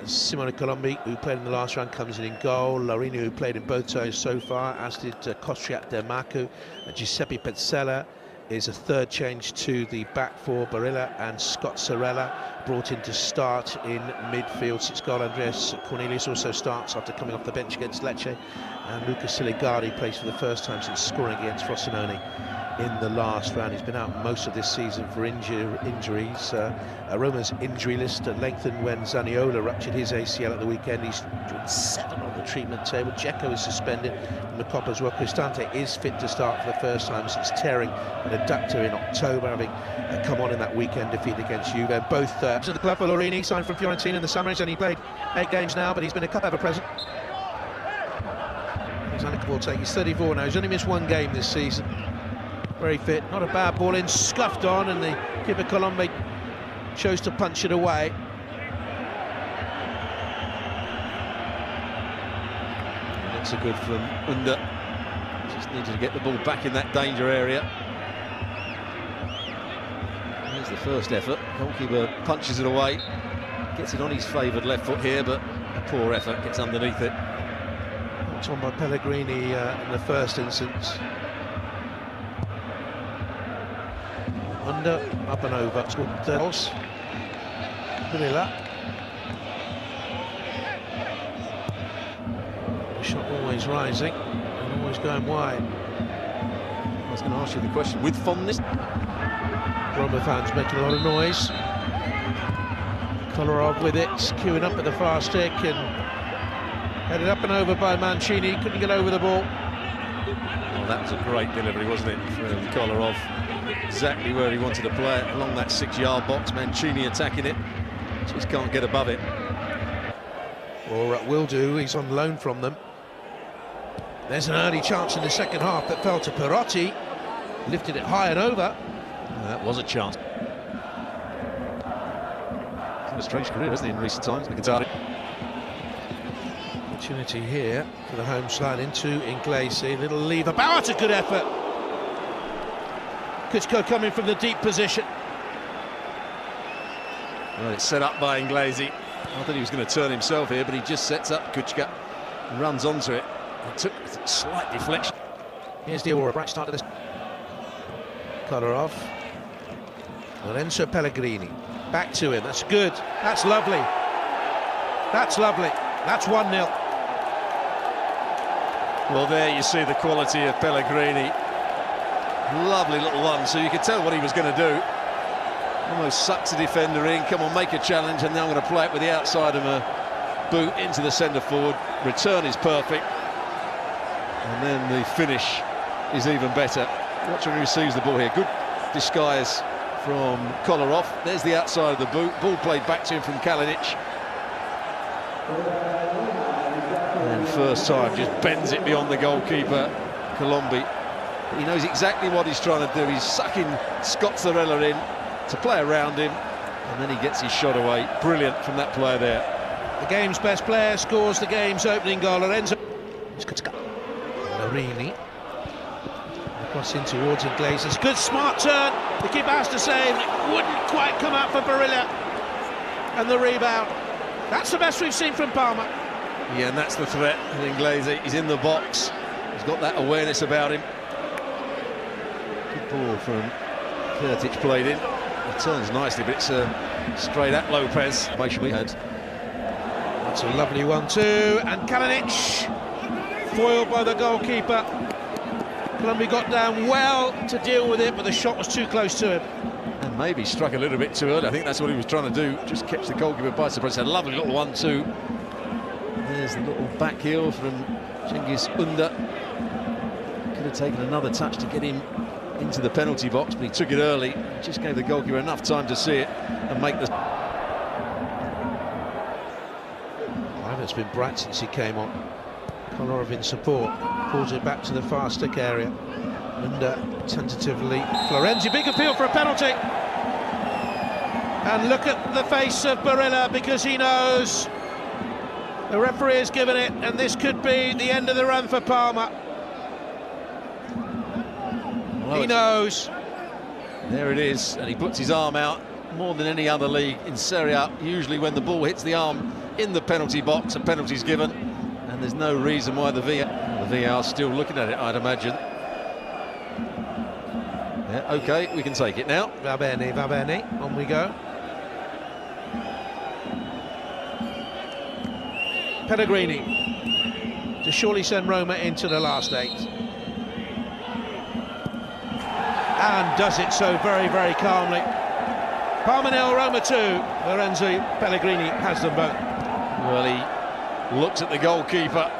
Simone Colombi, who played in the last round, comes in goal. Larini, who played in both sides so far, as did Kostriak Dermaku. Giuseppe Pezzella is a third change to the back four. Barilla and Scott Sorella brought in to start in midfield. Sixth goal, Andreas Cornelius also starts after coming off the bench against Lecce. And Luca Siligari plays for the first time since scoring against Frosinone in the last round. He's been out most of this season for injuries. Roma's injury list lengthened when Zaniolo ruptured his ACL at the weekend. He's 7 on the treatment table. Dzeko is suspended from the Coppa as well. Cristante is fit to start for the first time since tearing an adductor in October, having come on in that weekend defeat against Juve. Both to the club for Larini, signed from Fiorentina in the summer. He's only played 8 games now, but he's been a cup ever present. He's under Cavorte. He's 34 now. He's only missed 1 game this season. Very fit, not a bad ball in, scuffed on, and the keeper Colombi chose to punch it away. That's a good from Under. Just needed to get the ball back in that danger area. Here's the first effort. Goalkeeper punches it away. Gets it on his favoured left foot here, but a poor effort, gets underneath it. It's on by Pellegrini in the first instance. Under, up and over. It's good. Barilla. The shot always rising and always going wide. I was going to ask you the question with fondness. Roma fans making a lot of noise. Kolarov with it, queuing up at the far stick and headed up and over by Mancini. Couldn't get over the ball. Well, that was a great delivery, wasn't it, from Kolarov? Exactly where he wanted to play it, along that 6-yard box. Mancini attacking it, just can't get above it. Or will do, he's on loan from them. There's an early chance in the second half that fell to Perotti, lifted it high and over. That was a chance. It's been a strange career, hasn't he, in recent times? Opportunity here for the home slide into Inglesi, little lever. That's a good effort. Kuczko coming from the deep position. Well, it's set up by Inglesi. I thought he was going to turn himself here, but he just sets up Kuczka and runs onto it. It took a slight deflection. Here's the Aurora, bright start of this. Kolarov. Lorenzo Pellegrini. Back to him. That's good. That's lovely. That's lovely. That's 1-0. Well, there you see the quality of Pellegrini. Lovely little one, so you could tell what he was going to do. Almost sucks the defender in. Come on, make a challenge, and now I'm going to play it with the outside of a boot into the centre forward. Return is perfect, and then the finish is even better. Watch when he receives the ball here. Good disguise from Kolarov. There's the outside of the boot. Ball played back to him from Kalinic. And first time just bends it beyond the goalkeeper, Colombi. He knows exactly what he's trying to do. He's sucking Scott Sorella in to play around him, and then he gets his shot away. Brilliant from that player there. The game's best player scores the game's opening goal. Lorenzo Larini across in towards Iglesias. Good smart turn. The keeper has to save. It wouldn't quite come out for Barilla. And the rebound. That's the best we've seen from Parma. Yeah, and that's the threat. And Inglesi, he's in the box. He's got that awareness about him. Good ball from Kurtic, played in. It turns nicely, but it's straight at Lopez. That's a lovely 1-2, and Kalinic foiled by the goalkeeper. Colombi got down well to deal with it, but the shot was too close to him. And maybe struck a little bit too early. I think that's what he was trying to do. Just catch the goalkeeper by surprise. A lovely little 1-2. There's the little back heel from Cengiz Under. Could have taken another touch to get him into the penalty box, but he took it early. Just gave the goalkeeper enough time to see it and make the... It's been bright since he came on. Kolarov in support, pulls it back to the far stick area. Under tentatively. Florenzi, big appeal for a penalty. And look at the face of Barilla, because he knows the referee has given it, and this could be the end of the run for Parma. Well, he knows. There it is, and he puts his arm out. more than any other league in Serie A. Usually when the ball hits the arm in the penalty box, a penalty's given, and there's no reason why the VAR's still looking at it, I'd imagine. Yeah, OK, we can take it now. Va bene, on we go. Pellegrini to surely send Roma into the last 8. And does it so very, very calmly. Parma 0, Roma 2. Lorenzo Pellegrini has them both. Well, he looks at the goalkeeper